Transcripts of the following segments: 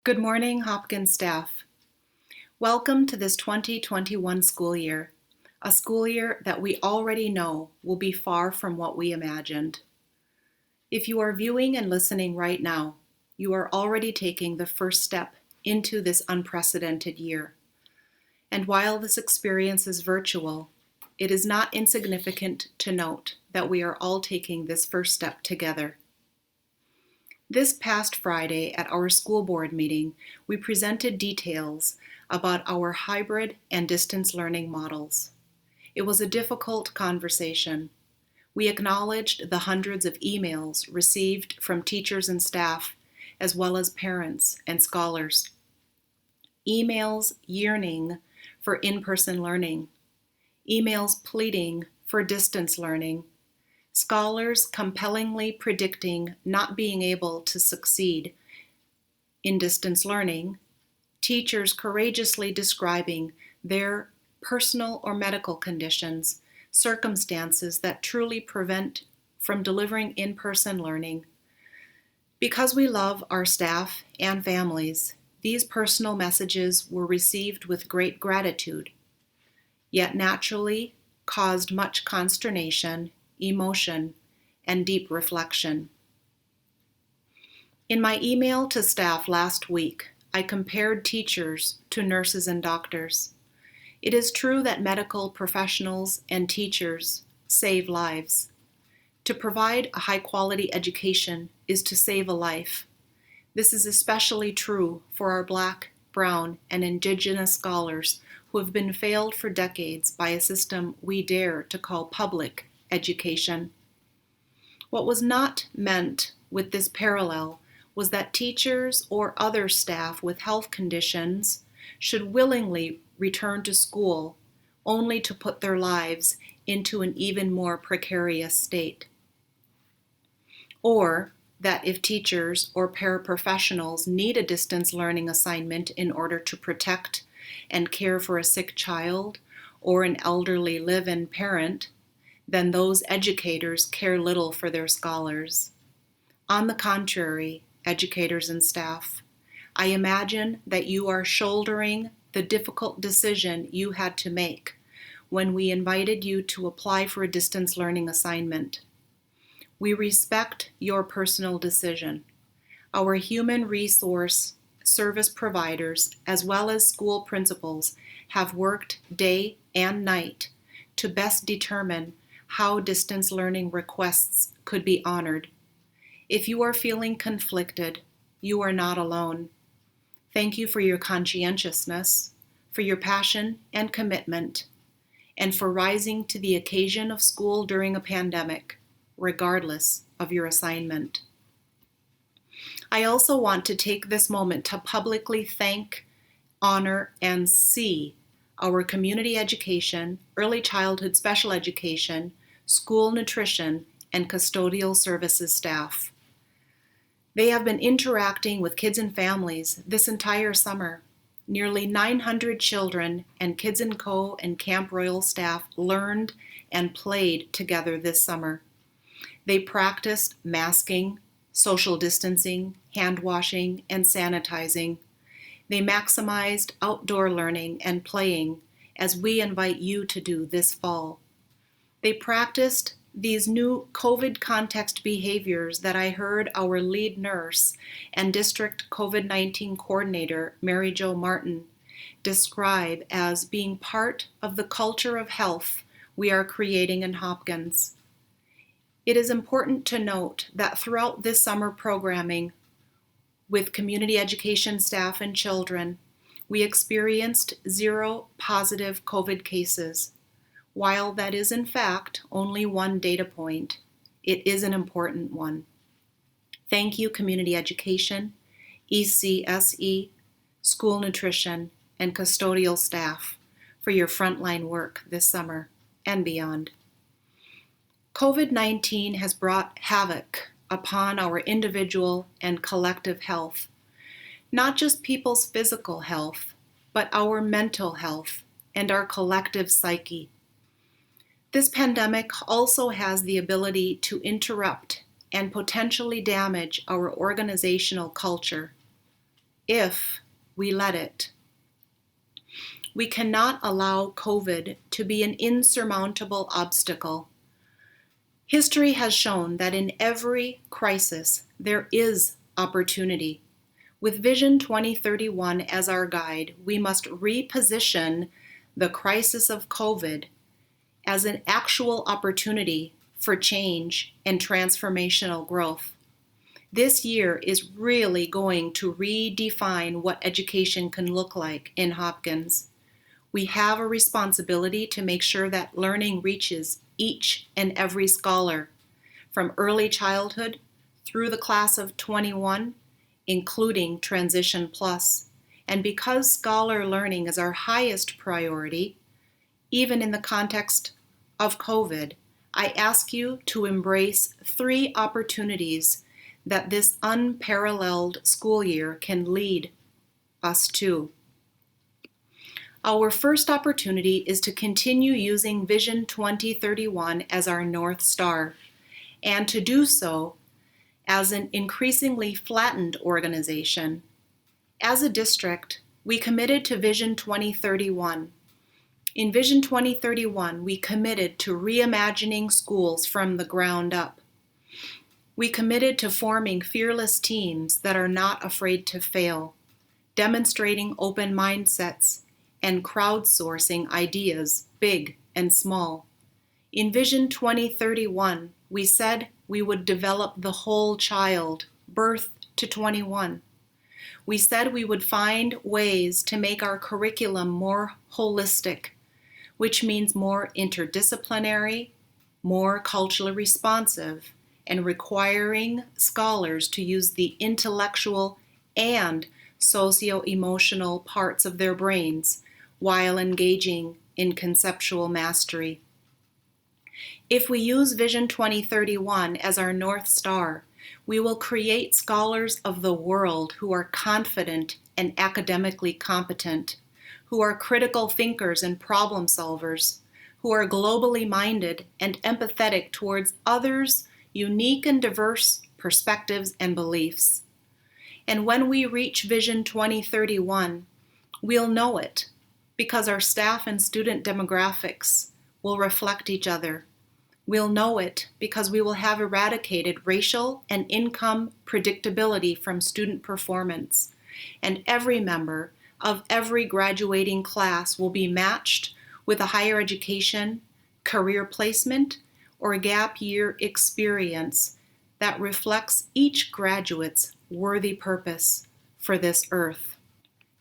Good morning, Hopkins staff. Welcome to this 2021 school year, a school year that we already know will be far from what we imagined. If you are viewing and listening right now, you are already taking the first step into this unprecedented year. And while this experience is virtual, it is not insignificant to note that we are all taking this first step together. This past Friday at our school board meeting, we presented details about our hybrid and distance learning models. It was a difficult conversation. We acknowledged the hundreds of emails received from teachers and staff, as well as parents and scholars. Emails yearning for in-person learning, emails pleading for distance learning, scholars compellingly predicting not being able to succeed in distance learning, teachers courageously describing their personal or medical conditions, circumstances that truly prevent from delivering in-person learning. Because we love our staff and families, these personal messages were received with great gratitude, yet naturally caused much consternation, emotion, and deep reflection. In my email to staff last week, I compared teachers to nurses and doctors. It is true that medical professionals and teachers save lives. To provide a high-quality education is to save a life. This is especially true for our Black, Brown, and Indigenous scholars who have been failed for decades by a system we dare to call public education. What was not meant with this parallel was that teachers or other staff with health conditions should willingly return to school only to put their lives into an even more precarious state. Or that if teachers or paraprofessionals need a distance learning assignment in order to protect and care for a sick child or an elderly live-in parent, then those educators care little for their scholars. On the contrary, educators and staff, I imagine that you are shouldering the difficult decision you had to make when we invited you to apply for a distance learning assignment. We respect your personal decision. Our human resource service providers, as well as school principals, have worked day and night to best determine how distance learning requests could be honored. If you are feeling conflicted, you are not alone. Thank you for your conscientiousness, for your passion and commitment, and for rising to the occasion of school during a pandemic, regardless of your assignment. I also want to take this moment to publicly thank, honor, and see our community education, early childhood special education, school nutrition, and custodial services staff. They have been interacting with kids and families this entire summer. Nearly 900 children and Kids & Co. and Camp Royal staff learned and played together this summer. They practiced masking, social distancing, hand washing, and sanitizing. They maximized outdoor learning and playing, as we invite you to do this fall. They practiced these new COVID context behaviors that I heard our lead nurse and district COVID-19 coordinator, Mary Jo Martin, describe as being part of the culture of health we are creating in Hopkins. It is important to note that throughout this summer programming with community education staff and children, we experienced 0 positive COVID cases. While that is in fact only one data point, it is an important one. Thank you, community education, ECSE, school nutrition, and custodial staff for your frontline work this summer and beyond. COVID-19 has brought havoc upon our individual and collective health, not just people's physical health, but our mental health and our collective psyche. This pandemic also has the ability to interrupt and potentially damage our organizational culture. if we let it. We cannot allow COVID to be an insurmountable obstacle. History has shown that in every crisis, there is opportunity. With Vision 2031 as our guide, we must reposition the crisis of COVID as an actual opportunity for change and transformational growth. This year is really going to redefine what education can look like in Hopkins. We have a responsibility to make sure that learning reaches each and every scholar, from early childhood through the class of 21, including Transition Plus. And because scholar learning is our highest priority, even in the context of COVID, I ask you to embrace 3 opportunities that this unparalleled school year can lead us to. Our first opportunity is to continue using Vision 2031 as our North Star, and to do so as an increasingly flattened organization. As a district, we committed to Vision 2031. In Vision 2031, we committed to reimagining schools from the ground up. We committed to forming fearless teams that are not afraid to fail, demonstrating open mindsets, and crowdsourcing ideas, big and small. In Vision 2031, we said we would develop the whole child, birth to 21. We said we would find ways to make our curriculum more holistic, which means more interdisciplinary, more culturally responsive, and requiring scholars to use the intellectual and socio-emotional parts of their brains while engaging in conceptual mastery. If we use Vision 2031 as our North Star, we will create scholars of the world who are confident and academically competent, who are critical thinkers and problem solvers, who are globally minded and empathetic towards others' unique and diverse perspectives and beliefs. And when we reach Vision 2031, we'll know it because our staff and student demographics will reflect each other. We'll know it because we will have eradicated racial and income predictability from student performance, and every member of every graduating class will be matched with a higher education, career placement, or gap year experience that reflects each graduate's worthy purpose for this earth.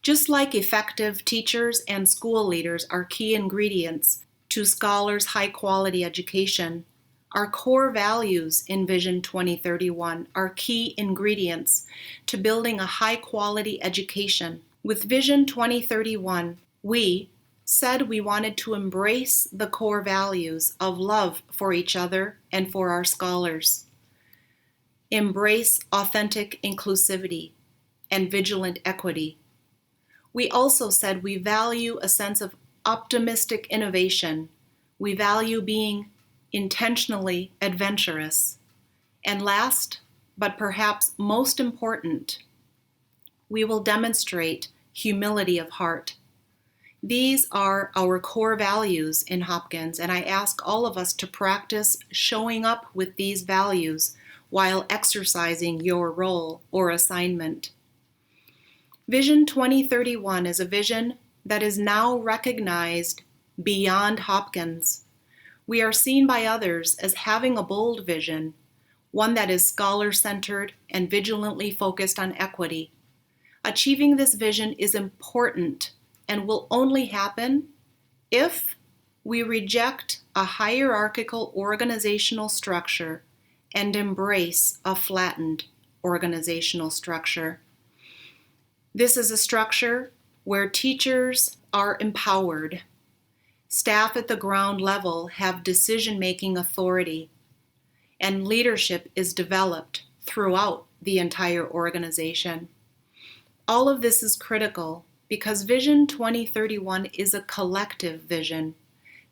Just like effective teachers and school leaders are key ingredients to scholars' high-quality education, our core values in Vision 2031 are key ingredients to building a high-quality education. With Vision 2031, we said we wanted to embrace the core values of love for each other and for our scholars, embrace authentic inclusivity and vigilant equity. We also said we value a sense of optimistic innovation. We value being intentionally adventurous. And last, but perhaps most important, we will demonstrate humility of heart. These are our core values in Hopkins, and I ask all of us to practice showing up with these values while exercising your role or assignment. Vision 2031 is a vision that is now recognized beyond Hopkins. We are seen by others as having a bold vision, one that is scholar-centered and vigilantly focused on equity. Achieving this vision is important and will only happen if we reject a hierarchical organizational structure and embrace a flattened organizational structure. This is a structure where teachers are empowered. Staff at the ground level have decision-making authority, and leadership is developed throughout the entire organization. All of this is critical because Vision 2031 is a collective vision.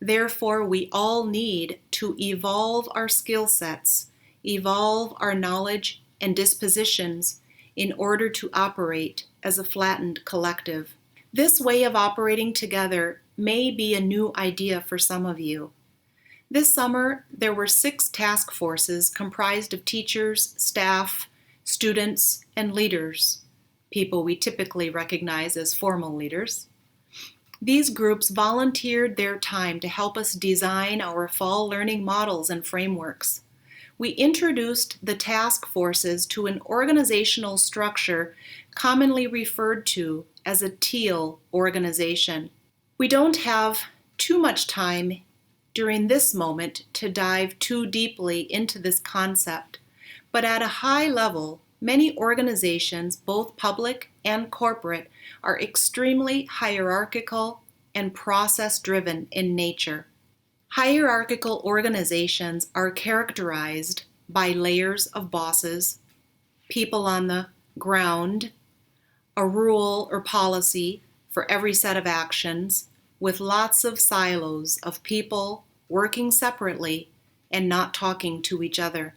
Therefore, we all need to evolve our skill sets, evolve our knowledge and dispositions in order to operate as a flattened collective. This way of operating together may be a new idea for some of you. This summer, there were 6 task forces comprised of teachers, staff, students, and leaders, people we typically recognize as formal leaders. These groups volunteered their time to help us design our fall learning models and frameworks. We introduced the task forces to an organizational structure commonly referred to as a teal organization. We don't have too much time during this moment to dive too deeply into this concept, but at a high level, many organizations, both public and corporate, are extremely hierarchical and process-driven in nature. Hierarchical organizations are characterized by layers of bosses, people on the ground, a rule or policy for every set of actions, with lots of silos of people working separately and not talking to each other.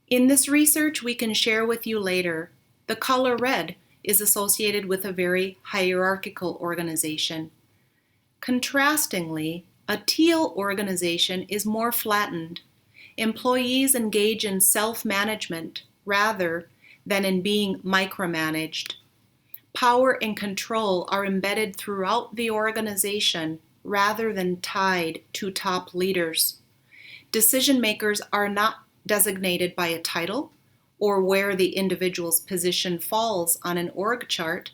In this research we can share with you later, the color red is associated with a very hierarchical organization. Contrastingly, a teal organization is more flattened. Employees engage in self-management rather than in being micromanaged. Power and control are embedded throughout the organization rather than tied to top leaders. Decision makers are not designated by a title or where the individual's position falls on an org chart.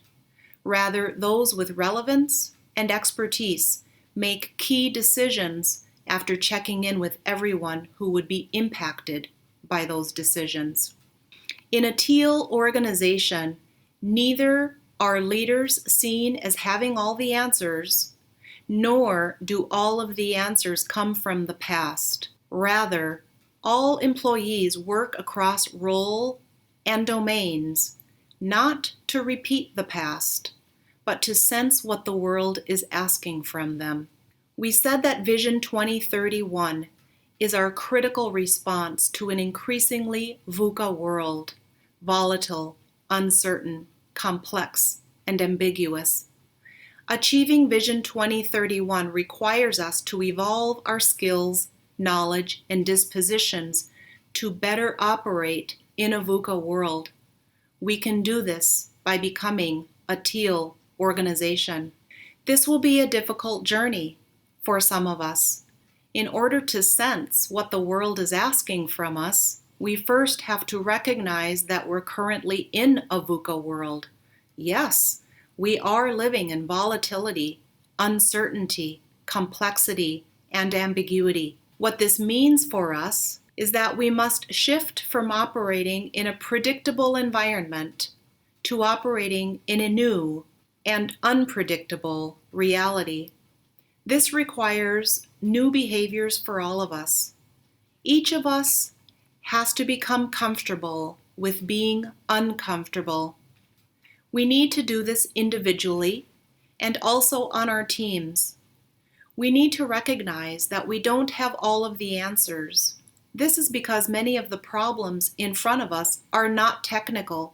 Rather, those with relevance and expertise make key decisions after checking in with everyone who would be impacted by those decisions. In a teal organization, neither are leaders seen as having all the answers, nor do all of the answers come from the past. Rather, all employees work across role and domains, not to repeat the past, but to sense what the world is asking from them. We said that Vision 2031 is our critical response to an increasingly VUCA world, volatile, uncertain, complex, and ambiguous. Achieving Vision 2031 requires us to evolve our skills, knowledge, and dispositions to better operate in a VUCA world. We can do this by becoming a teal organization. This will be a difficult journey for some of us. In order to sense what the world is asking from us, we first have to recognize that we're currently in a VUCA world. Yes, we are living in volatility, uncertainty, complexity, and ambiguity. What this means for us is that we must shift from operating in a predictable environment to operating in a new and unpredictable reality. This requires new behaviors for all of us. Each of us has to become comfortable with being uncomfortable. We need to do this individually and also on our teams. We need to recognize that we don't have all of the answers. This is because many of the problems in front of us are not technical.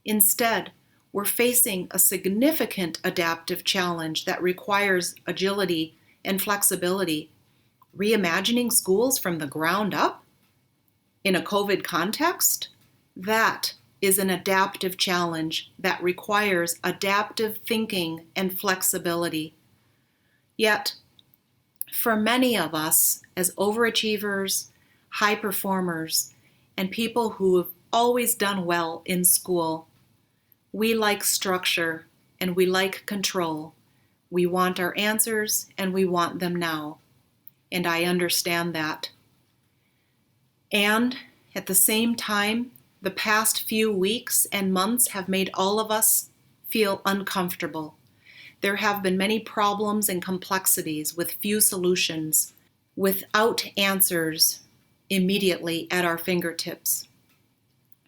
Instead, we're facing a significant adaptive challenge that requires agility and flexibility. Reimagining schools from the ground up in a COVID context? That is an adaptive challenge that requires adaptive thinking and flexibility. Yet, for many of us as overachievers, high performers, and people who have always done well in school, we like structure and we like control. We want our answers and we want them now. And I understand that. And at the same time, the past few weeks and months have made all of us feel uncomfortable. There have been many problems and complexities with few solutions, without answers immediately at our fingertips.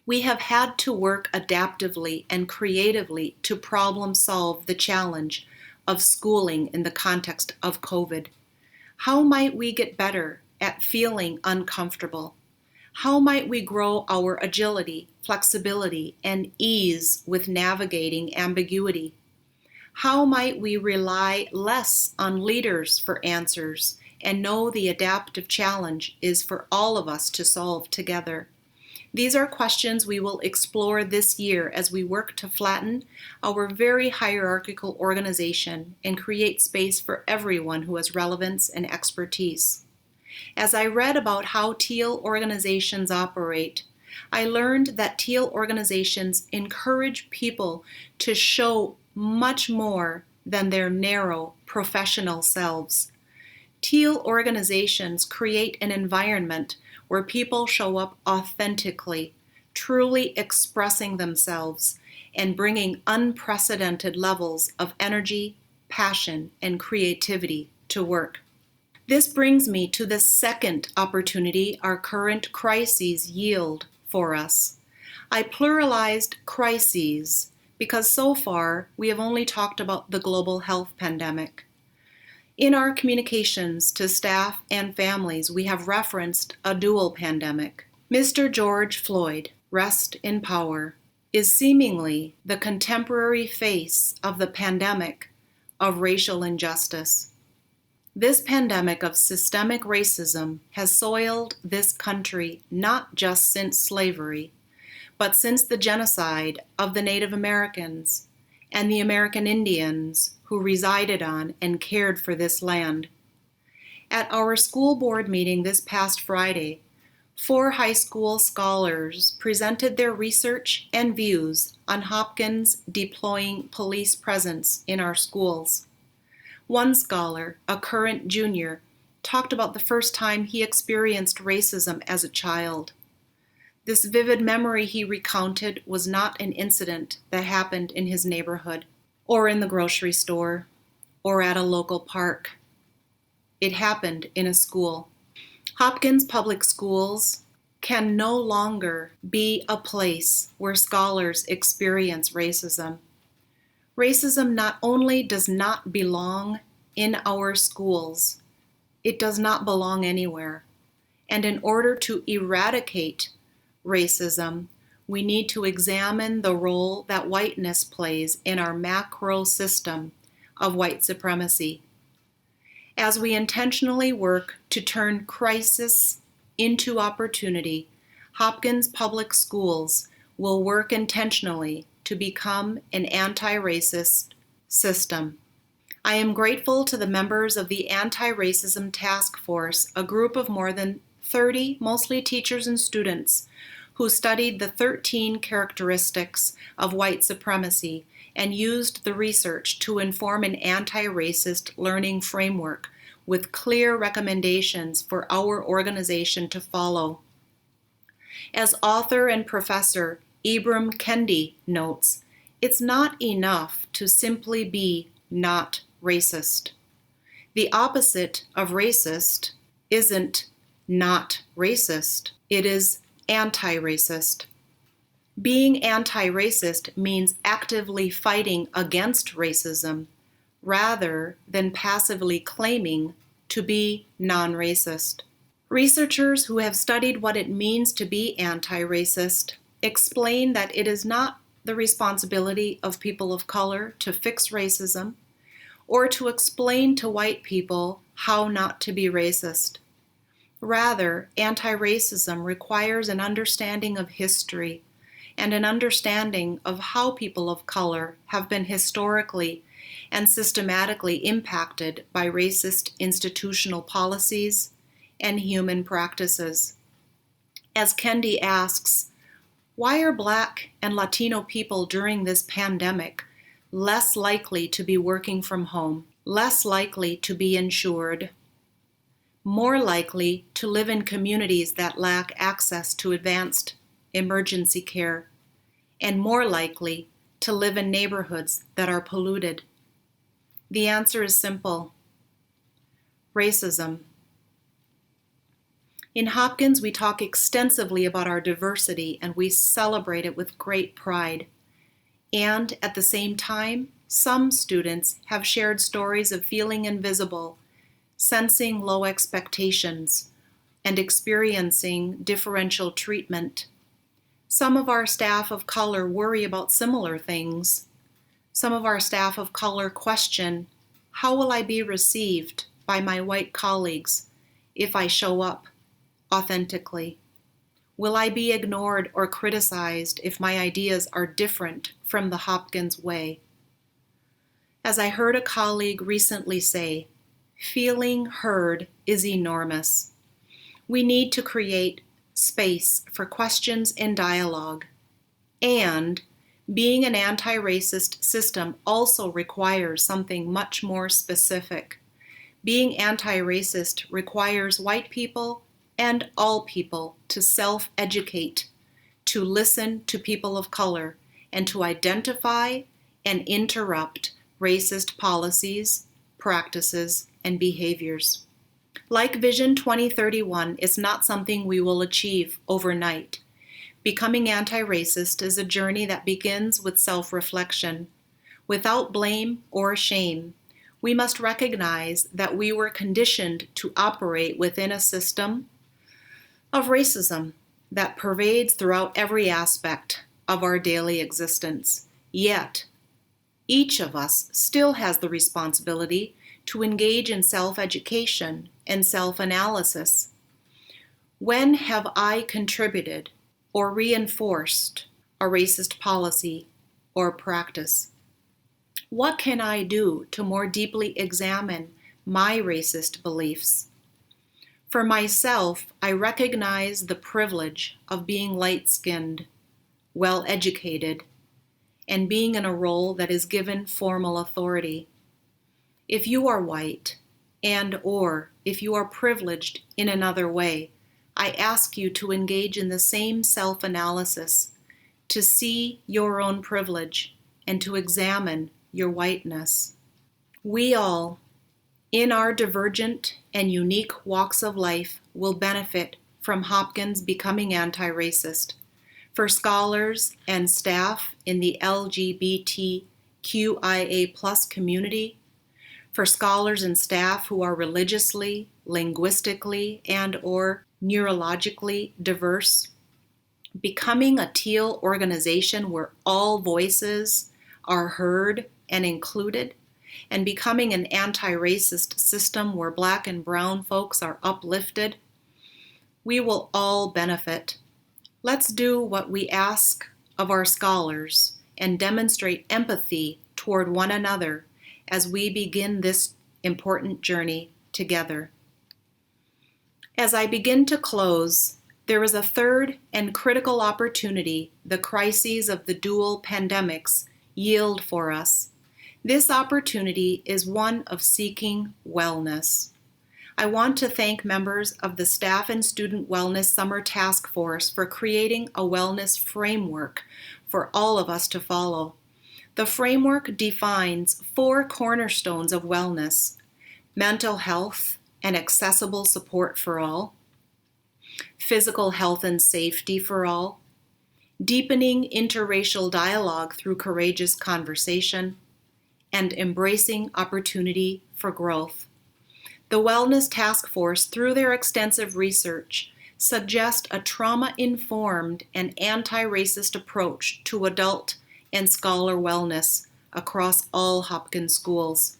We have had to work adaptively and creatively to problem solve the challenge of schooling in the context of COVID. How might we get better at feeling uncomfortable? How might we grow our agility, flexibility, and ease with navigating ambiguity? How might we rely less on leaders for answers and know the adaptive challenge is for all of us to solve together? These are questions we will explore this year as we work to flatten our very hierarchical organization and create space for everyone who has relevance and expertise. As I read about how teal organizations operate, I learned that teal organizations encourage people to show much more than their narrow professional selves. Teal organizations create an environment where people show up authentically, truly expressing themselves, and bringing unprecedented levels of energy, passion, and creativity to work. This brings me to the second opportunity our current crises yield for us. I pluralized crises because so far we have only talked about the global health pandemic. In our communications to staff and families, we have referenced a dual pandemic. Mr. George Floyd, rest in power, is seemingly the contemporary face of the pandemic of racial injustice. This pandemic of systemic racism has soiled this country not just since slavery, but since the genocide of the Native Americans and the American Indians who resided on and cared for this land. At our school board meeting this past Friday, 4 high school scholars presented their research and views on Hopkins deploying police presence in our schools. One scholar, a current junior, talked about the first time he experienced racism as a child. This vivid memory he recounted was not an incident that happened in his neighborhood, or in the grocery store, or at a local park. It happened in a school. Hopkins Public Schools can no longer be a place where scholars experience racism. Racism not only does not belong in our schools, it does not belong anywhere. And in order to eradicate racism, we need to examine the role that whiteness plays in our macro system of white supremacy. As we intentionally work to turn crisis into opportunity, Hopkins Public Schools will work intentionally to become an anti-racist system. I am grateful to the members of the Anti-Racism Task Force, a group of more than 30, mostly teachers and students, who studied the 13 characteristics of white supremacy and used the research to inform an anti-racist learning framework with clear recommendations for our organization to follow. As author and professor Ibram Kendi notes, it's not enough to simply be not racist. The opposite of racist isn't not racist, it is anti-racist. Being anti-racist means actively fighting against racism rather than passively claiming to be non-racist. Researchers who have studied what it means to be anti-racist explain that it is not the responsibility of people of color to fix racism or to explain to white people how not to be racist. Rather, anti-racism requires an understanding of history and an understanding of how people of color have been historically and systematically impacted by racist institutional policies and human practices. As Kendi asks, why are Black and Latino people during this pandemic less likely to be working from home, less likely to be insured, more likely to live in communities that lack access to advanced emergency care, and more likely to live in neighborhoods that are polluted? The answer is simple: racism. In Hopkins, we talk extensively about our diversity and we celebrate it with great pride. And at the same time, some students have shared stories of feeling invisible, sensing low expectations, and experiencing differential treatment. Some of our staff of color worry about similar things. Some of our staff of color question, how will I be received by my white colleagues if I show up authentically? Will I be ignored or criticized if my ideas are different from the Hopkins way? As I heard a colleague recently say, feeling heard is enormous. We need to create space for questions and dialogue. And being an anti-racist system also requires something much more specific. Being anti-racist requires white people and all people to self-educate, to listen to people of color, and to identify and interrupt racist policies, practices, and behaviors. Like Vision 2031 is not something we will achieve overnight. Becoming anti-racist is a journey that begins with self-reflection. Without blame or shame, we must recognize that we were conditioned to operate within a system of racism that pervades throughout every aspect of our daily existence. Yet, each of us still has the responsibility to engage in self-education and self-analysis. When have I contributed or reinforced a racist policy or practice? What can I do to more deeply examine my racist beliefs? For myself, I recognize the privilege of being light-skinned, well-educated, and being in a role that is given formal authority. If you are white, or if you are privileged in another way, I ask you to engage in the same self-analysis, to see your own privilege, and to examine your whiteness. We all, in our divergent and unique walks of life, will benefit from Hopkins becoming anti-racist. For scholars and staff in the LGBTQIA+ community, for scholars and staff who are religiously, linguistically, and/or neurologically diverse, becoming a teal organization where all voices are heard and included, and becoming an anti-racist system where Black and brown folks are uplifted, we will all benefit. Let's do what we ask of our scholars and demonstrate empathy toward one another as we begin this important journey together. As I begin to close, there is a third and critical opportunity the crises of the dual pandemics yield for us. This opportunity is one of seeking wellness. I want to thank members of the Staff and Student Wellness Summer Task Force for creating a wellness framework for all of us to follow. The framework defines 4 cornerstones of wellness: mental health and accessible support for all, physical health and safety for all, deepening interracial dialogue through courageous conversation, and embracing opportunity for growth. The Wellness Task Force, through their extensive research, suggest a trauma-informed and anti-racist approach to adult and scholar wellness across all Hopkins schools.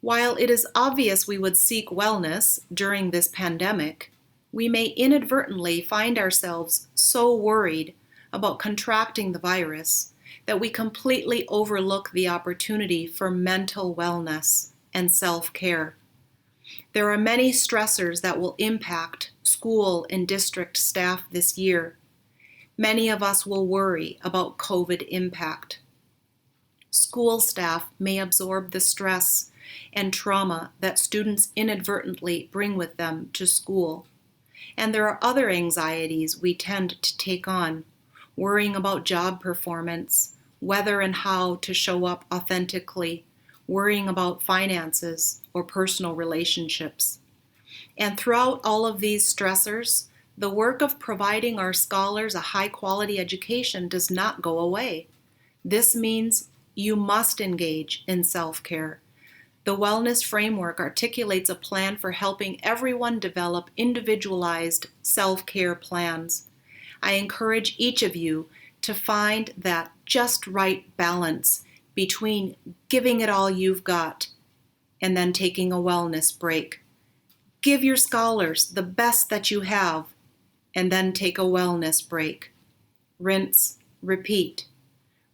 While it is obvious we would seek wellness during this pandemic, we may inadvertently find ourselves so worried about contracting the virus that we completely overlook the opportunity for mental wellness and self-care. There are many stressors that will impact school and district staff this year. Many of us will worry about COVID impact. School staff may absorb the stress and trauma that students inadvertently bring with them to school. And there are other anxieties we tend to take on, worrying about job performance, whether and how to show up authentically, worrying about finances or personal relationships. And throughout all of these stressors, the work of providing our scholars a high-quality education does not go away. This means you must engage in self-care. The wellness framework articulates a plan for helping everyone develop individualized self-care plans. I encourage each of you to find that just right balance between giving it all you've got and then taking a wellness break. Give your scholars the best that you have and then take a wellness break. Rinse, repeat.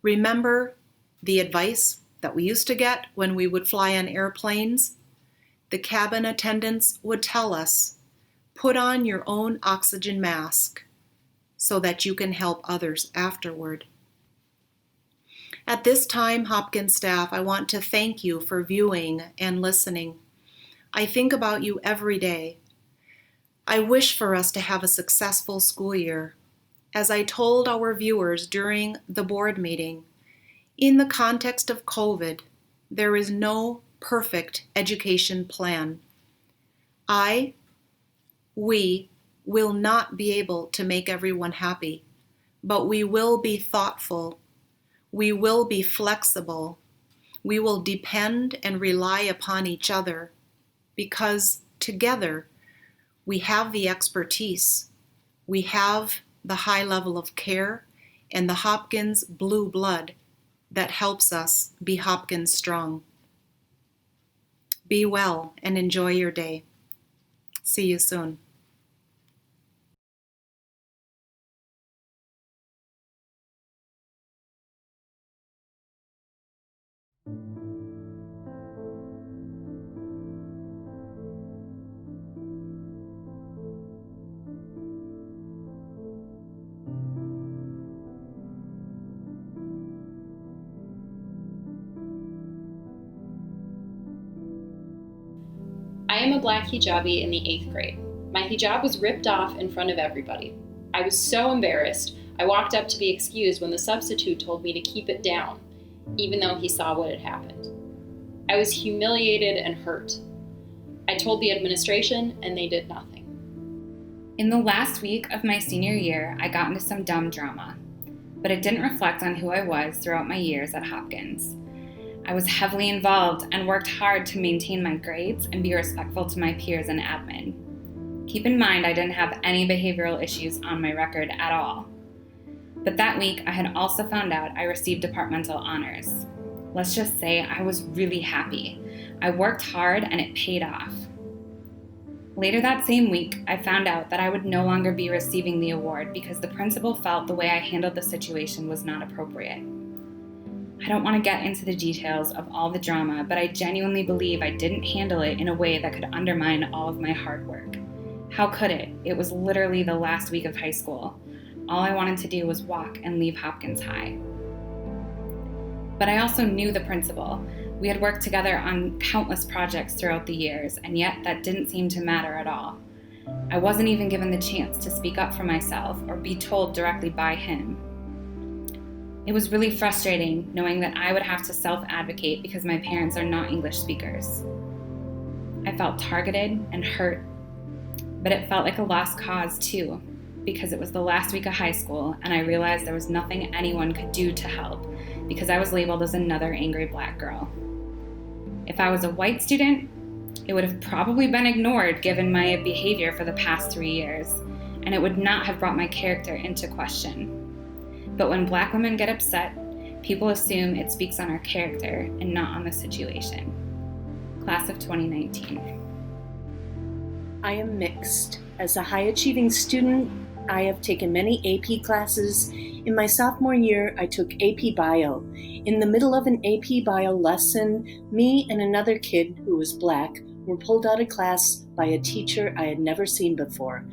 Remember the advice that we used to get when we would fly on airplanes? The cabin attendants would tell us, put on your own oxygen mask so that you can help others afterward. At this time, Hopkins staff, I want to thank you for viewing and listening. I think about you every day. I wish for us to have a successful school year. As I told our viewers during the board meeting, in the context of COVID, there is no perfect education plan. We will not be able to make everyone happy, but we will be thoughtful. We will be flexible. We will depend and rely upon each other because together we have the expertise, we have the high level of care and the Hopkins blue blood that helps us be Hopkins strong. Be well and enjoy your day. See you soon. I am a black hijabi in the 8th grade. My hijab was ripped off in front of everybody. I was so embarrassed, I walked up to be excused when the substitute told me to keep it down, even though he saw what had happened. I was humiliated and hurt. I told the administration, and they did nothing. In the last week of my senior year, I got into some dumb drama, but it didn't reflect on who I was throughout my years at Hopkins. I was heavily involved and worked hard to maintain my grades and be respectful to my peers and admin. Keep in mind, I didn't have any behavioral issues on my record at all. But that week, I had also found out I received departmental honors. Let's just say I was really happy. I worked hard and it paid off. Later that same week, I found out that I would no longer be receiving the award because the principal felt the way I handled the situation was not appropriate. I don't want to get into the details of all the drama, but I genuinely believe I didn't handle it in a way that could undermine all of my hard work. How could it? It was literally the last week of high school. All I wanted to do was walk and leave Hopkins High. But I also knew the principal. We had worked together on countless projects throughout the years, and yet that didn't seem to matter at all. I wasn't even given the chance to speak up for myself or be told directly by him. It was really frustrating knowing that I would have to self-advocate because my parents are not English speakers. I felt targeted and hurt, but it felt like a lost cause too, because it was the last week of high school and I realized there was nothing anyone could do to help because I was labeled as another angry black girl. If I was a white student, it would have probably been ignored given my behavior for the past 3 years, and it would not have brought my character into question. But when black women get upset, people assume it speaks on our character and not on the situation. Class of 2019. I am mixed. As a high-achieving student, I have taken many AP classes. In my sophomore year, I took AP Bio. In the middle of an AP Bio lesson, me and another kid who was black were pulled out of class by a teacher I had never seen before,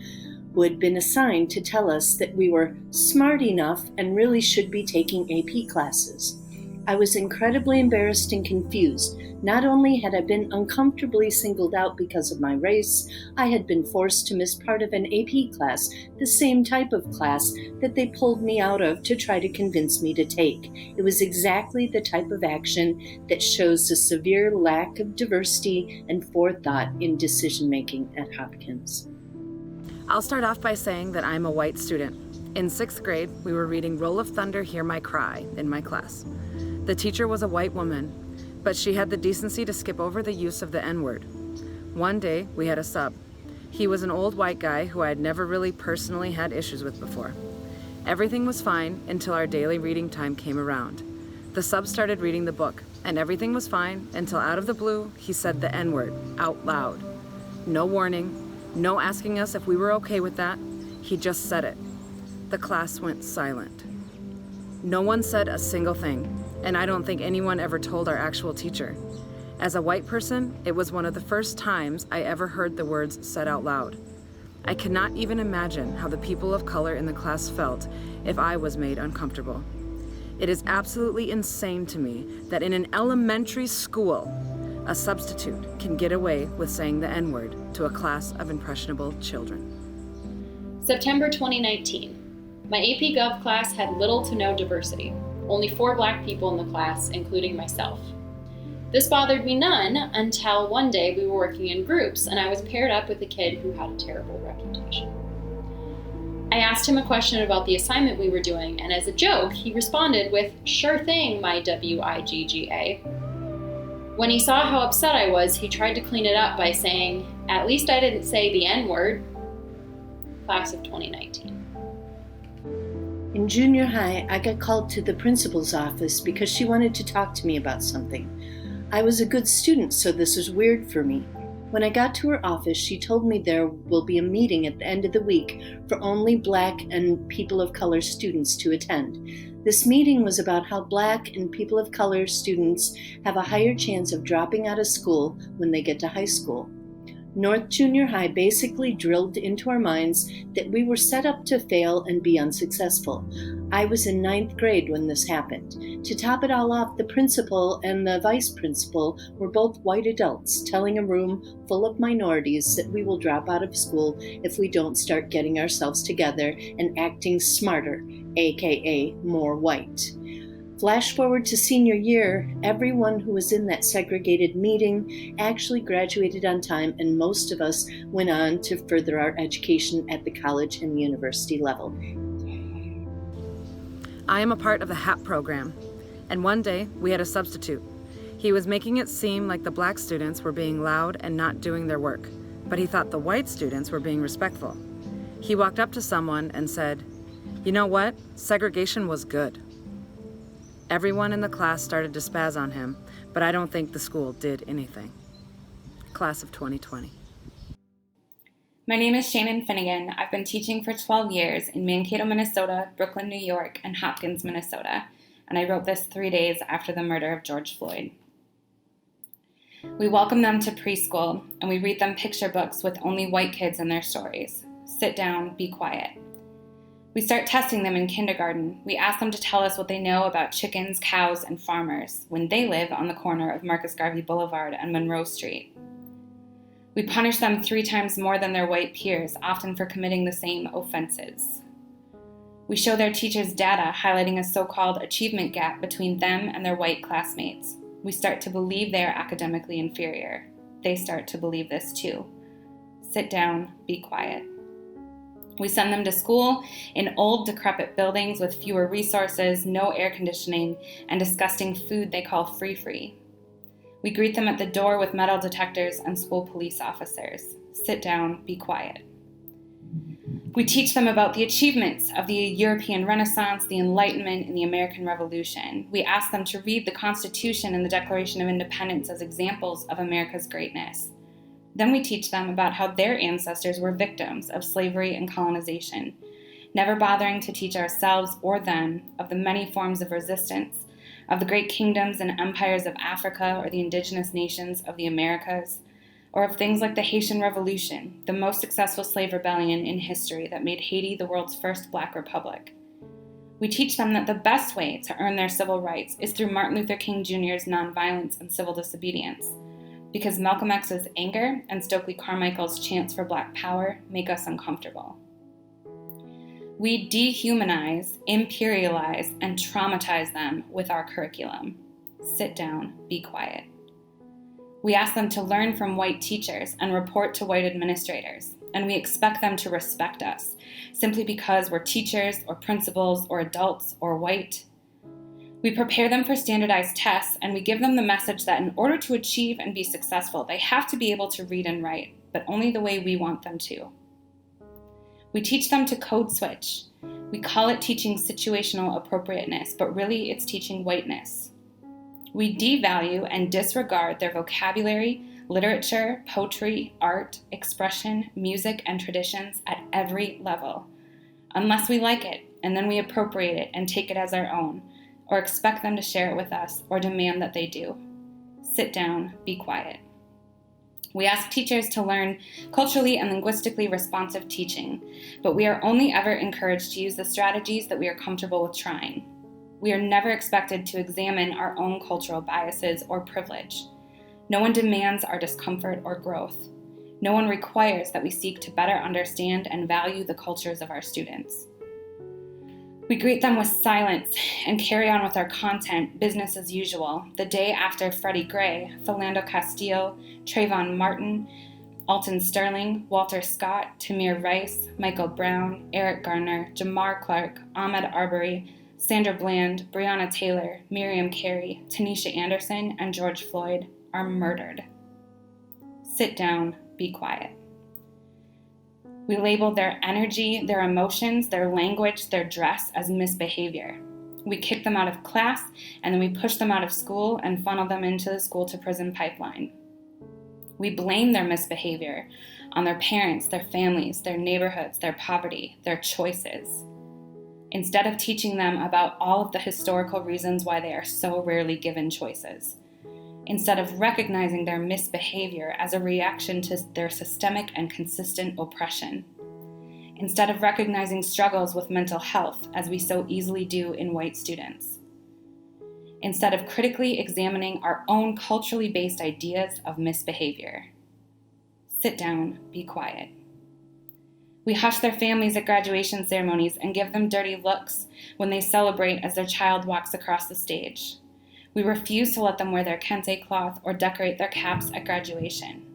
who had been assigned to tell us that we were smart enough and really should be taking AP classes. I was incredibly embarrassed and confused. Not only had I been uncomfortably singled out because of my race, I had been forced to miss part of an AP class, the same type of class that they pulled me out of to try to convince me to take. It was exactly the type of action that shows a severe lack of diversity and forethought in decision-making at Hopkins. I'll start off by saying that I'm a white student. In 6th grade, we were reading Roll of Thunder, Hear My Cry in my class. The teacher was a white woman. but she had the decency to skip over the use of the N-word. One day, we had a sub. He was an old white guy who I had never really personally had issues with before. Everything was fine until our daily reading time came around. The sub started reading the book, and everything was fine until out of the blue, he said the N-word out loud. No warning, no asking us if we were okay with that. He just said it. The class went silent. No one said a single thing, and I don't think anyone ever told our actual teacher. As a white person, it was one of the first times I ever heard the words said out loud. I cannot even imagine how the people of color in the class felt if I was made uncomfortable. It is absolutely insane to me that in an elementary school, a substitute can get away with saying the N-word to a class of impressionable children. September 2019. My AP Gov class had little to no diversity. Only 4 Black people in the class, including myself. This bothered me none until one day we were working in groups and I was paired up with a kid who had a terrible reputation. I asked him a question about the assignment we were doing, and as a joke, he responded with, "Sure thing, my WIGGA." When he saw how upset I was, he tried to clean it up by saying, "At least I didn't say the N-word." Class of 2019. In junior high, I got called to the principal's office because she wanted to talk to me about something. I was a good student, so this was weird for me. When I got to her office, she told me there will be a meeting at the end of the week for only Black and people of color students to attend. This meeting was about how Black and people of color students have a higher chance of dropping out of school when they get to high school. North Junior High basically drilled into our minds that we were set up to fail and be unsuccessful. I was in 9th grade when this happened. To top it all off, the principal and the vice principal were both white adults telling a room full of minorities that we will drop out of school if we don't start getting ourselves together and acting smarter, aka more white. Flash forward to senior year, everyone who was in that segregated meeting actually graduated on time, and most of us went on to further our education at the college and university level. I am a part of the HAP program, and one day we had a substitute. He was making it seem like the Black students were being loud and not doing their work, but he thought the white students were being respectful. He walked up to someone and said, "You know what? Segregation was good." Everyone in the class started to spaz on him, but I don't think the school did anything. Class of 2020. My name is Shannon Finnegan. I've been teaching for 12 years in Mankato, Minnesota, Brooklyn, New York, and Hopkins, Minnesota, and I wrote this 3 days after the murder of George Floyd. We welcome them to preschool, and we read them picture books with only white kids in their stories. Sit down, be quiet. We start testing them in kindergarten. We ask them to tell us what they know about chickens, cows, and farmers when they live on the corner of Marcus Garvey Boulevard and Monroe Street. We punish them 3 times more than their white peers, often for committing the same offenses. We show their teachers data highlighting a so-called achievement gap between them and their white classmates. We start to believe they are academically inferior. They start to believe this too. Sit down, be quiet. We send them to school in old, decrepit buildings with fewer resources, no air conditioning, and disgusting food they call free-free. We greet them at the door with metal detectors and school police officers. Sit down, be quiet. We teach them about the achievements of the European Renaissance, the Enlightenment, and the American Revolution. We ask them to read the Constitution and the Declaration of Independence as examples of America's greatness. Then we teach them about how their ancestors were victims of slavery and colonization, never bothering to teach ourselves or them of the many forms of resistance, of the great kingdoms and empires of Africa or the indigenous nations of the Americas, or of things like the Haitian Revolution, the most successful slave rebellion in history that made Haiti the world's first Black republic. We teach them that the best way to earn their civil rights is through Martin Luther King Jr.'s nonviolence and civil disobedience, because Malcolm X's anger and Stokely Carmichael's chants for Black power make us uncomfortable. We dehumanize, imperialize, and traumatize them with our curriculum. Sit down, be quiet. We ask them to learn from white teachers and report to white administrators, and we expect them to respect us simply because we're teachers or principals or adults or white. We prepare them for standardized tests, and we give them the message that in order to achieve and be successful, they have to be able to read and write, but only the way we want them to. We teach them to code switch. We call it teaching situational appropriateness, but really it's teaching whiteness. We devalue and disregard their vocabulary, literature, poetry, art, expression, music, and traditions at every level, unless we like it, and then we appropriate it and take it as our own, or expect them to share it with us, or demand that they do. Sit down, be quiet. We ask teachers to learn culturally and linguistically responsive teaching, but we are only ever encouraged to use the strategies that we are comfortable with trying. We are never expected to examine our own cultural biases or privilege. No one demands our discomfort or growth. No one requires that we seek to better understand and value the cultures of our students. We greet them with silence and carry on with our content, business as usual, the day after Freddie Gray, Philando Castile, Trayvon Martin, Alton Sterling, Walter Scott, Tamir Rice, Michael Brown, Eric Garner, Jamar Clark, Ahmaud Arbery, Sandra Bland, Breonna Taylor, Miriam Carey, Tanisha Anderson, and George Floyd are murdered. Sit down, be quiet. We label their energy, their emotions, their language, their dress as misbehavior. We kick them out of class, and then we push them out of school and funnel them into the school-to-prison pipeline. We blame their misbehavior on their parents, their families, their neighborhoods, their poverty, their choices, instead of teaching them about all of the historical reasons why they are so rarely given choices, instead of recognizing their misbehavior as a reaction to their systemic and consistent oppression, instead of recognizing struggles with mental health as we so easily do in white students, instead of critically examining our own culturally based ideas of misbehavior. Sit down, be quiet. We hush their families at graduation ceremonies and give them dirty looks when they celebrate as their child walks across the stage. We refuse to let them wear their kente cloth or decorate their caps at graduation.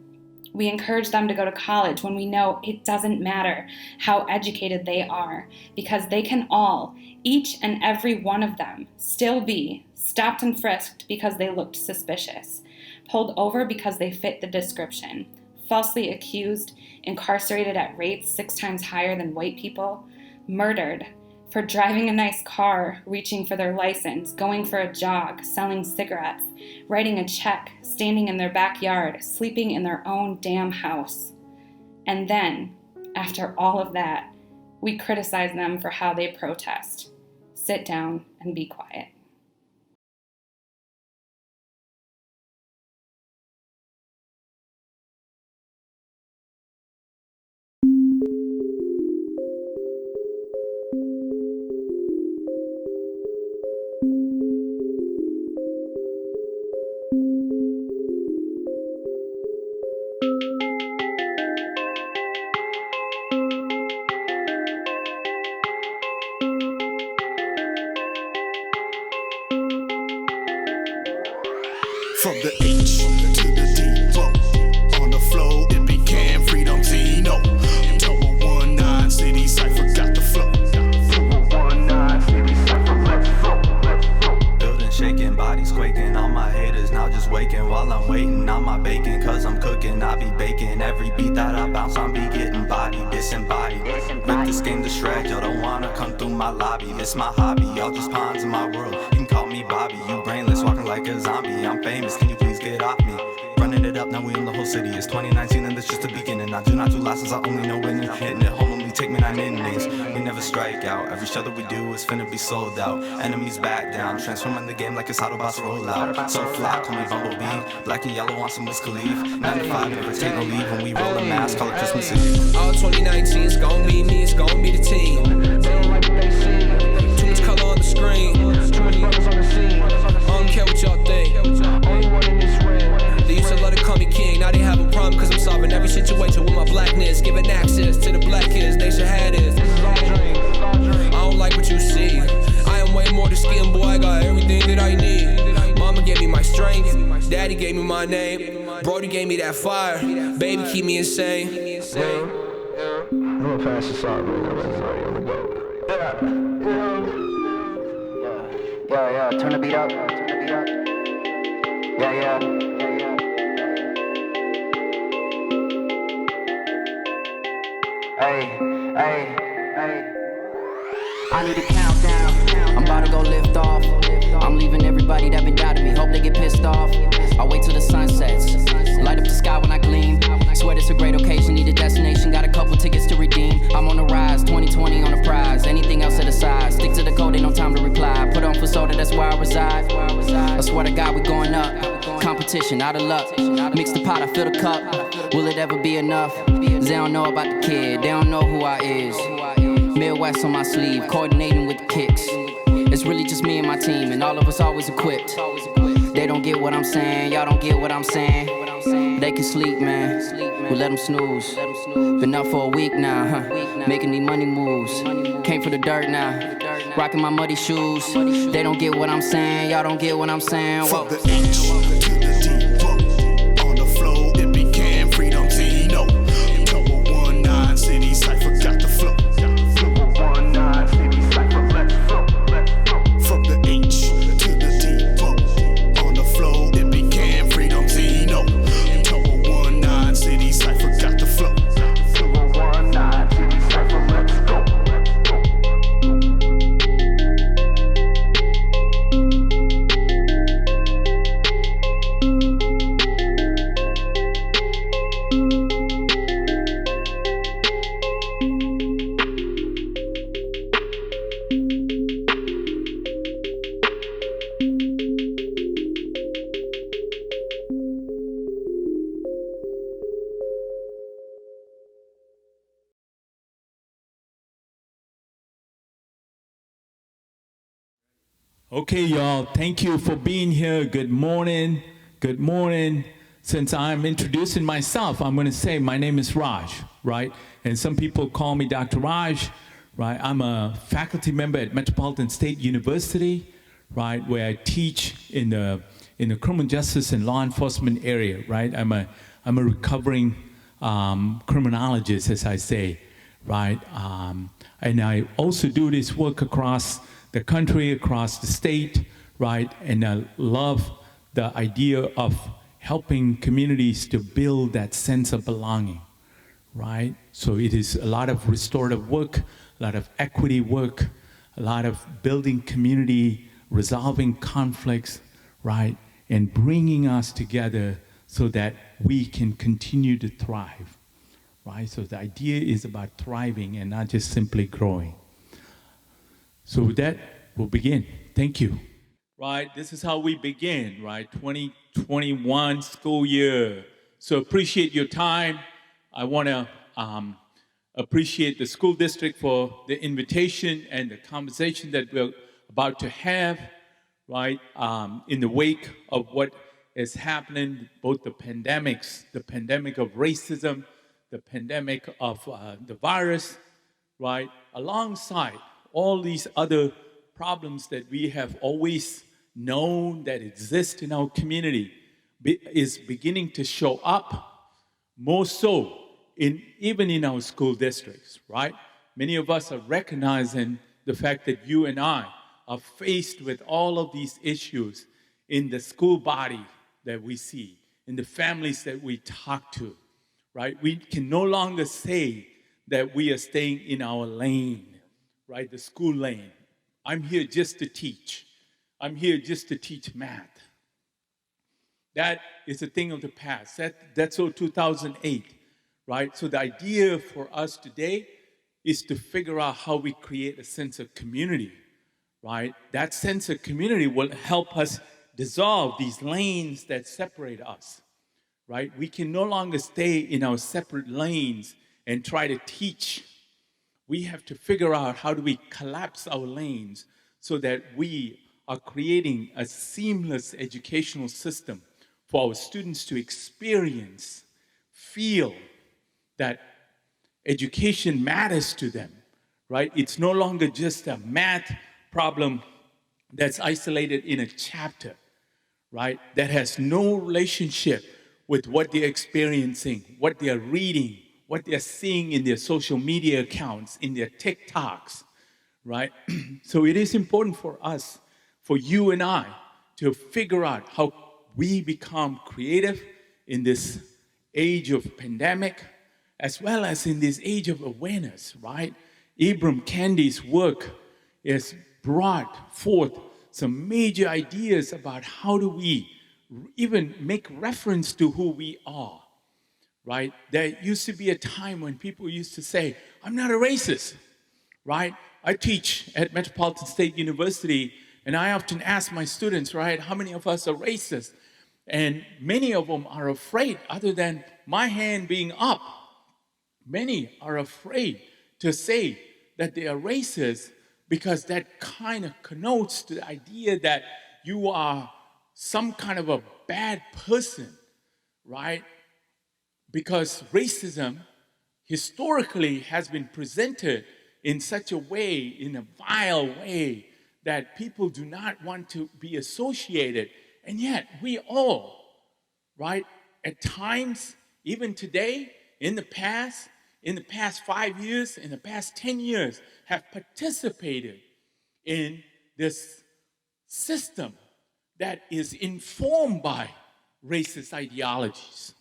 We encourage them to go to college when we know it doesn't matter how educated they are, because they can all, each and every one of them, still be stopped and frisked because they looked suspicious, pulled over because they fit the description, falsely accused, incarcerated at rates 6 times higher than white people, murdered for driving a nice car, reaching for their license, going for a jog, selling cigarettes, writing a check, standing in their backyard, sleeping in their own damn house. And then, after all of that, we criticize them for how they protest. Sit down and be quiet. From the H to the D, on the flow it became Freedom Zeno. Tower 19 City Cypher got the flow. Tower 19 City Cypher, let's flow. Building, shaking, bodies quaking. All my haters now just waking while I'm waiting on my bacon. Cause I'm cooking, I be baking. Every beat that I bounce on be getting bodied, disembodied. Rip this game to shreds, y'all don't wanna come through my lobby. This my hobby, y'all just pawns in my world. You can call me Bobby, you brainless, walking like a zombie. I'm famous, can you please get off me? Running it up, now we in the whole city. It's 2019 and that's just the beginning. I do not do losses, I only know winning. Hitting it home, only take me 9 innings. We never strike out, every show that we do is finna be sold out. Enemies back down, transforming the game like it's Autobots roll out. So fly, call me Bumblebee. Black and yellow on some Wiz Khalifa. 95, never take no leave. When we roll a mask, call it Christmas Eve. All 2019, it's gon' be me, it's gon' be the team. They don't like what they see. Too much color on the screen. Too many brothers on the scene. I don't care what y'all think. Only one in this ring. They used to let it call me king. Now they have a problem cause I'm solving every situation with my blackness. Giving access to the black kids, they should have this. This is our dream. I don't like what you see. I am way more than skin, boy. I got everything that I need. Mama gave me my strength. Daddy gave me my name. Brody gave me that fire. Baby keep me insane. I'm gonna pass this out right now. Yeah, Turn the beat up. Yeah, yeah. Hey, hey, hey. I need a countdown. I'm about to go lift off. I'm leaving everybody that been doubting me. Hope they get pissed off. I'll wait till the sun sets. Light up the sky when I gleam. Swear it's a great occasion. Need a destination. Got a couple tickets to redeem. I'm on the rise. 2020 on the prize. Anything else set aside. Stick to the code. Ain't no time to reply. Put on for soda. That's where I reside. I swear to God we going up. Competition out of luck. Mix the pot. I fill the cup. Will it ever be enough? They don't know about the kid. They don't know who I is. Midwest on my sleeve, coordinating with the kicks. It's really just me and my team, and all of us always equipped. They don't get what I'm saying, y'all don't get what I'm saying. They can sleep, man, we'll let them snooze. Been up for a week now, making these money moves. Came for the dirt now, rocking my muddy shoes. They don't get what I'm saying, y'all don't get what I'm saying. From the H to the D, on the flow, it began freedom Zeno. Number 19 city cipher got the flow. From the H to the D, on the flow, it began freedom Zeno. Number 19 city cipher got the flow. 19 city cipher, let's go. Okay, y'all, thank you for being here. Good morning. Good morning. Since I'm introducing myself, I'm going to say my name is Raj, right? And some people call me Dr. Raj, right? I'm a faculty member at Metropolitan State University, right, where I teach in the criminal justice and law enforcement area, right? I'm a recovering criminologist, as I say, right? And I also do this work across the country, across the state, right? And I love the idea of helping communities to build that sense of belonging, right? So it is a lot of restorative work, a lot of equity work, a lot of building community, resolving conflicts, right? And bringing us together so that we can continue to thrive, right? So the idea is about thriving and not just simply growing. So with that, we'll begin. Thank you. Right, this is how we begin, right? 2021 school year. So appreciate your time. I want to appreciate the school district for the invitation and the conversation that we're about to have, right? In the wake of what is happening, both the pandemics, the pandemic of racism, the pandemic of the virus, right? Alongside all these other problems that we have always known that exist in our community is beginning to show up more so even in our school districts, right? Many of us are recognizing the fact that you and I are faced with all of these issues in the school body that we see, in the families that we talk to, right? We can no longer say that we are staying in our lane, right? The school lane. I'm here just to teach. I'm here just to teach math. That is a thing of the past. That's all 2008, right? So the idea for us today is to figure out how we create a sense of community, right? That sense of community will help us dissolve these lanes that separate us, right? We can no longer stay in our separate lanes and try to teach. We have to figure out how do we collapse our lanes so that we are creating a seamless educational system for our students to experience, feel that education matters to them, right? It's no longer just a math problem that's isolated in a chapter, right? That has no relationship with what they're experiencing, what they're reading, what they're seeing in their social media accounts, in their TikToks, right? So it is important for us, for you and I to figure out how we become creative in this age of pandemic, as well as in this age of awareness, right? Ibram Kendi's work has brought forth some major ideas about how do we even make reference to who we are, right? There used to be a time when people used to say, I'm not a racist, right? I teach at Metropolitan State University, and I often ask my students, right, how many of us are racist? And many of them are afraid, other than my hand being up, many are afraid to say that they are racist because that kind of connotes the idea that you are some kind of a bad person, right? Because racism historically has been presented in such a way, in a vile way, that people do not want to be associated. And yet, we all, right, at times, even today, in the past 5 years, in the past 10 years, have participated in this system that is informed by racist ideologies,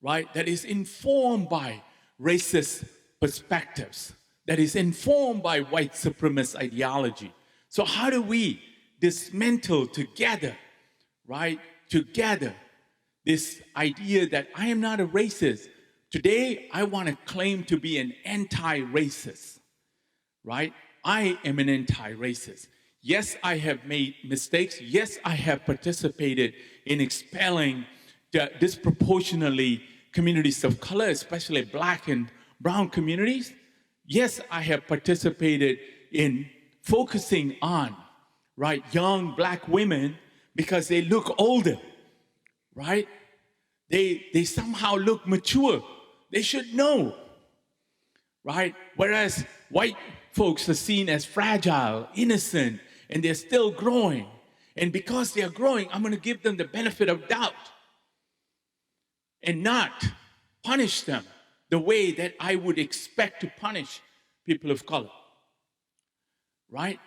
right? That is informed by racist perspectives, that is informed by white supremacist ideology. So how do we dismantle together, right? Together, this idea that I am not a racist. Today, I want to claim to be an anti-racist, right? I am an anti-racist. Yes, I have made mistakes. Yes, I have participated in expelling disproportionately communities of color, especially black and brown communities. Yes, I have participated in focusing on, right, young black women because they look older, right? They somehow look mature. They should know, right? Whereas white folks are seen as fragile, innocent, and they're still growing. And because they're growing, I'm going to give them the benefit of doubt and not punish them the way that I would expect to punish people of color, right?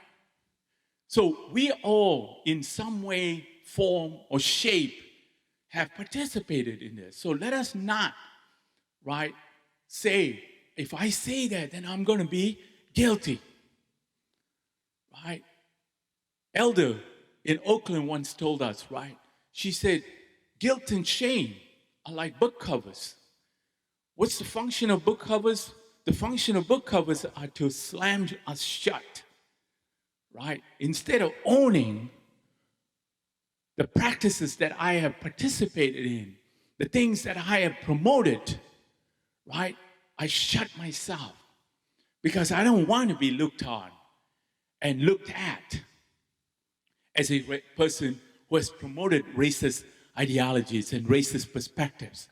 So we all, in some way, form, or shape, have participated in this. So let us not, right, say, if I say that, then I'm going to be guilty, right? Elder in Oakland once told us, right? She said, guilt and shame are like book covers. What's the function of book covers? The function of book covers are to slam us shut, right? Instead of owning the practices that I have participated in, the things that I have promoted, right? I shut myself because I don't want to be looked on and looked at as a person who has promoted racist ideologies and racist perspectives.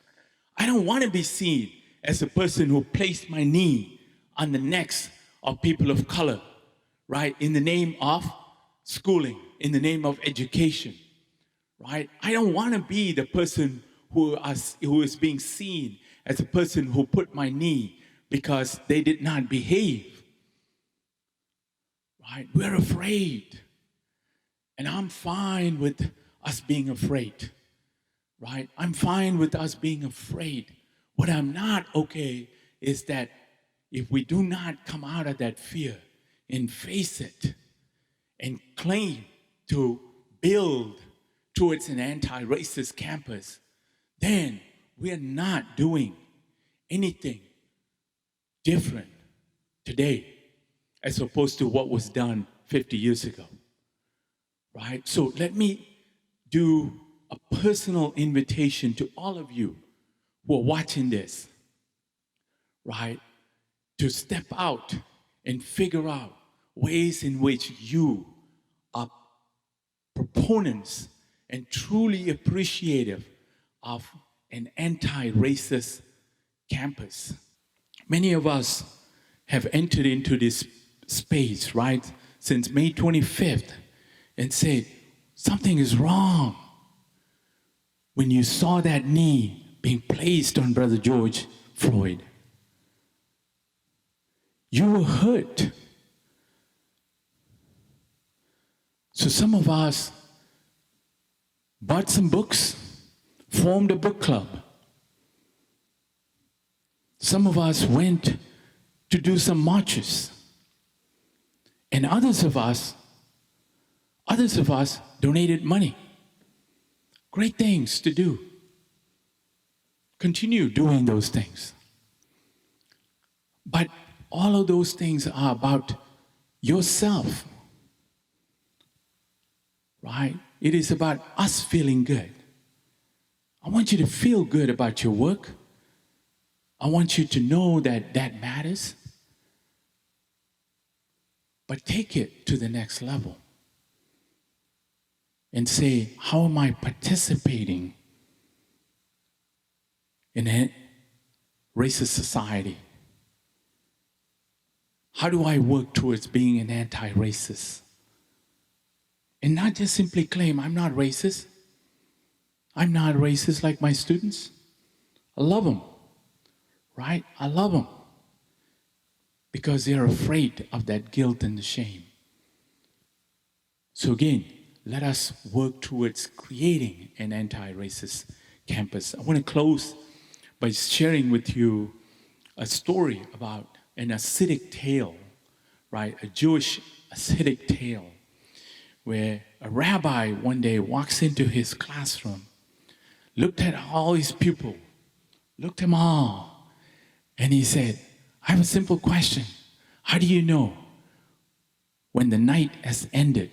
I don't want to be seen as a person who placed my knee on the necks of people of color, right? In the name of schooling, in the name of education, right? I don't want to be the person who is being seen as a person who put my knee because they did not behave, right? We're afraid. And I'm fine with us being afraid, right? I'm fine with us being afraid. What I'm not okay is that if we do not come out of that fear and face it and claim to build towards an anti-racist campus, then we're not doing anything different today as opposed to what was done 50 years ago. Right? So let me do a personal invitation to all of you who are watching this, right? To step out and figure out ways in which you are proponents and truly appreciative of an anti-racist campus. Many of us have entered into this space, right, since May 25th, and said, something is wrong. When you saw that knee being placed on Brother George Floyd, you were hurt. So some of us bought some books, formed a book club. Some of us went to do some marches. And others of us donated money. Great things to do. Continue doing those things. But all of those things are about yourself. Right? It is about us feeling good. I want you to feel good about your work. I want you to know that that matters. But take it to the next level. And say, how am I participating in a racist society? How do I work towards being an anti-racist? And not just simply claim, I'm not racist. I'm not racist like my students. I love them, right? I love them. Because they're afraid of that guilt and the shame. So again, let us work towards creating an anti-racist campus. I want to close by sharing with you a story about an Hasidic tale, right? A Jewish Hasidic tale, where a rabbi one day walks into his classroom, looked at all his pupils, looked at them all, and he said, I have a simple question. How do you know when the night has ended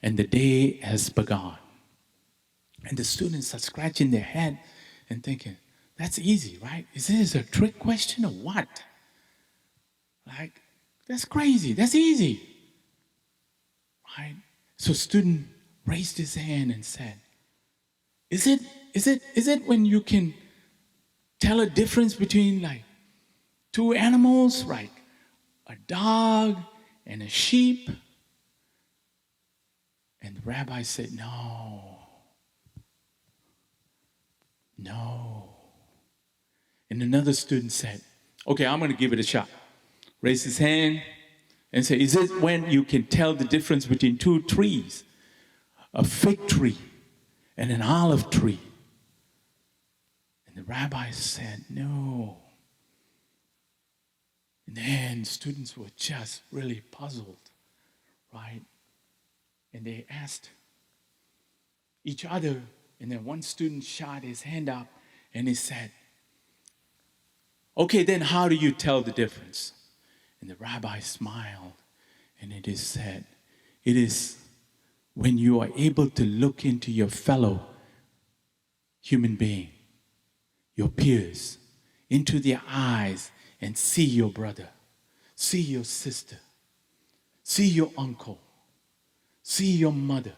and the day has begun? And the students are scratching their head and thinking, that's easy, right? Is this a trick question or what? Like, that's crazy, that's easy, right? So student raised his hand and said, is it when you can tell a difference between like two animals, like a dog and a sheep? And the rabbi said, no. And another student said, okay, I'm going to give it a shot. Raise his hand and say, is it when you can tell the difference between two trees, a fig tree and an olive tree? And the rabbi said, no. And then students were just really puzzled, right? And they asked each other, and then one student shot his hand up and he said, okay, then how do you tell the difference? And the rabbi smiled and it is said, it is when you are able to look into your fellow human being, your peers, into their eyes and see your brother, see your sister, see your uncle, see your mother.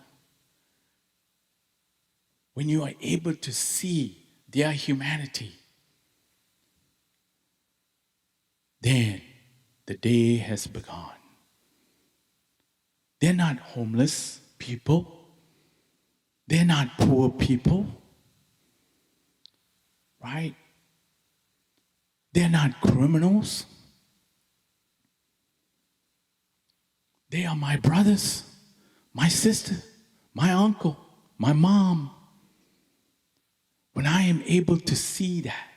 When you are able to see their humanity, then the day has begun. They're not homeless people. They're not poor people. Right? They're not criminals. They are my brothers, my sister, my uncle, my mom. When I am able to see that,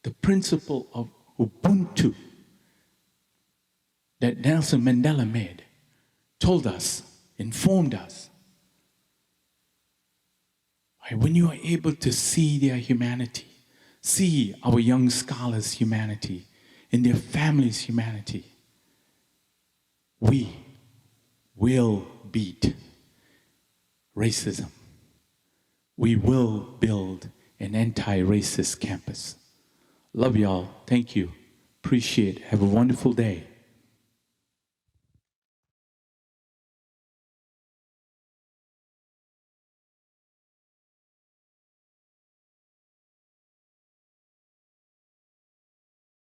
the principle of Ubuntu that Nelson Mandela made, told us, informed us. When you are able to see their humanity, see our young scholars' humanity, and their families' humanity, we will beat racism. We will build an anti-racist campus. Love y'all. Thank you. Appreciate it. Have a wonderful day.